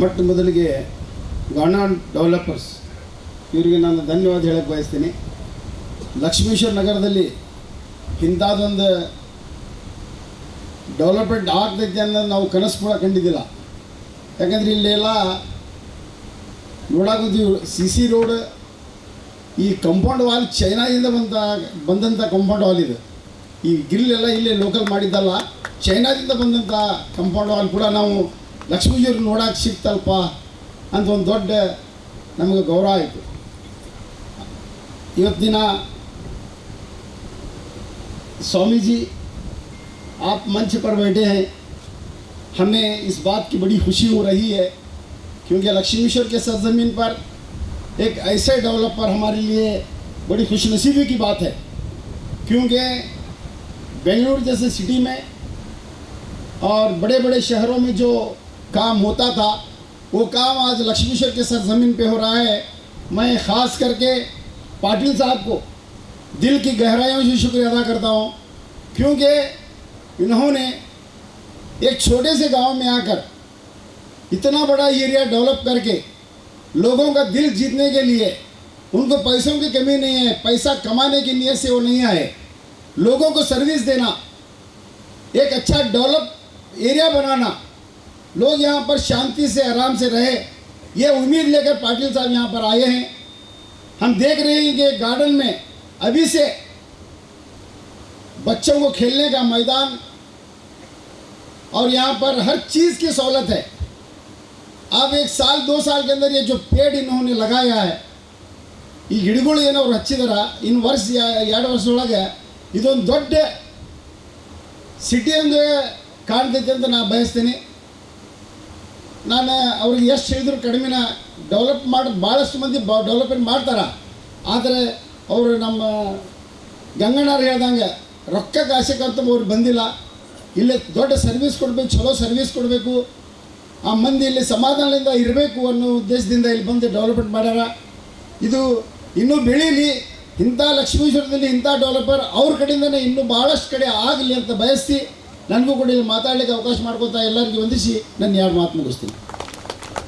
ಮೊಟ್ಟ ಮೊದಲಿಗೆ ಗಾಣಾನ್ ಡೆವಲಪರ್ಸ್ ಇವರಿಗೆ ನಾನು ಧನ್ಯವಾದ ಹೇಳಕ್ಕೆ ಬಯಸ್ತೀನಿ. ಲಕ್ಷ್ಮೀಶ್ವರ ನಗರದಲ್ಲಿ ಇಂಥದ್ದೊಂದು ಡೆವಲಪ್ಮೆಂಟ್ ಆಗ್ತೈತೆ ಅನ್ನೋದು ನಾವು ಕನಸು ಕೂಡ ಕಂಡಿದ್ದಿಲ್ಲ. ಯಾಕಂದರೆ ಇಲ್ಲೆಲ್ಲ ನೋಡಾಕೋತೀವಿ, CC ರೋಡ್, ಈ ಕಂಪೌಂಡ್ ವಾಲ್ ಚೈನಾದಿಂದ ಬಂದಂಥ ಕಂಪೌಂಡ್ ವಾಲ್ ಇದು. ಈ ಗ್ರಿಲ್ ಎಲ್ಲ ಇಲ್ಲೇ ಲೋಕಲ್ ಮಾಡಿದ್ದಲ್ಲ, ಚೈನಾದಿಂದ ಬಂದಂಥ ಕಂಪೌಂಡ್ ವಾಲ್ ಕೂಡ ನಾವು ಲಕ್ಷ್ಮೀಶ್ವರ ನೋಡೋಕೆ ಸಿಕ್ತಲ್ಪ ಅಂತ ಒಂದು ದೊಡ್ಡ ನಮಗೆ ಗೌರವ ಆಯಿತು. ಇವತ್ತಿನ स्वामी जी आप मंच पर बैठे हैं, हमें इस बात की बड़ी खुशी हो रही है क्योंकि लक्ष्मीश्वर के सरजमीन पर एक ऐसे डेवलपर हमारे लिए बड़ी खुशनसीबी की बात है, क्योंकि बेंगलुरु जैसे सिटी में और बड़े बड़े शहरों में जो काम होता था वो काम आज लक्ष्मीश्वर के सरजमीन पे हो रहा है. मैं ख़ास करके पाटिल साहब को दिल की गहराइयों से शुक्रिया अदा करता हूँ, क्योंकि इन्होंने एक छोटे से गांव में आकर इतना बड़ा एरिया डेवलप करके लोगों का दिल जीतने के लिए, उनको पैसों की कमी नहीं है, पैसा कमाने की नीयत से वो नहीं आए, लोगों को सर्विस देना, एक अच्छा डेवलप एरिया बनाना, लोग यहाँ पर शांति से आराम से रहे, ये उम्मीद लेकर पाटिल साहब यहाँ पर आए हैं. हम देख रहे हैं कि गार्डन में अभी से बच्चों को खेलने का मैदान और यहाँ पर हर चीज़ की सहूलत है. अब 1 साल 2 साल के अंदर ये जो पेड़ इन्होंने लगाया है, ಈ ಗಿಡಗಳು ಏನೋ ಅವ್ರು ಹಚ್ಚಿದಾರ, ಇನ್ನು ವರ್ಷ 2 ವರ್ಷದೊಳಗೆ ಇದೊಂದು ದೊಡ್ಡ ಸಿಟಿ ಒಂದು ಕಾಣ್ತೈತೆ ಅಂತ ನಾನು ಬಯಸ್ತೀನಿ. ನಾನು ಅವ್ರಿಗೆ ಎಷ್ಟು ಹೇಳಿದ್ರು ಕಡಿಮೆನ ಡೆವಲಪ್ ಮಾಡಿ ಭಾಳಷ್ಟು ಮಂದಿ ಡೆವಲಪ್ಮೆಂಟ್ ಮಾಡ್ತಾರೆ, ಆದರೆ ಅವರು ನಮ್ಮ ಗಂಗಣ್ಣವ್ರು ಹೇಳ್ದಂಗೆ ರೊಕ್ಕಕ್ಕೆ ಆಸೆಕ್ಕಂತ ಅವ್ರು ಬಂದಿಲ್ಲ. ಇಲ್ಲಿ ದೊಡ್ಡ ಸರ್ವಿಸ್ ಕೊಡಬೇಕು, ಚಲೋ ಸರ್ವಿಸ್ ಕೊಡಬೇಕು, ಆ ಮಂದಿ ಇಲ್ಲಿ ಸಮಾಧಾನದಿಂದ ಇರಬೇಕು ಅನ್ನೋ ಉದ್ದೇಶದಿಂದ ಇಲ್ಲಿ ಬಂದು ಡೆವಲಪ್ಮೆಂಟ್ ಮಾಡ್ಯಾರ. ಇದು ಇನ್ನೂ ಬೆಳೀಲಿ, ಇಂಥ ಲಕ್ಷ್ಮೀಶ್ವರದಲ್ಲಿ ಇಂಥ ಡೆವಲಪರ್ ಅವ್ರ ಕಡೆಯಿಂದನೇ ಇನ್ನೂ ಭಾಳಷ್ಟು ಕಡೆ ಆಗಲಿ ಅಂತ ಬಯಸ್ತಿ ನನಗೂ ಕೂಡ ಇಲ್ಲಿ ಮಾತಾಡಲಿಕ್ಕೆ ಅವಕಾಶ ಮಾಡ್ಕೊತಾ ಎಲ್ಲರಿಗೂ ವಂದಿಸಿ ನನ್ನ 2 ಮಾತು ಮುಗಿಸ್ತೀನಿ.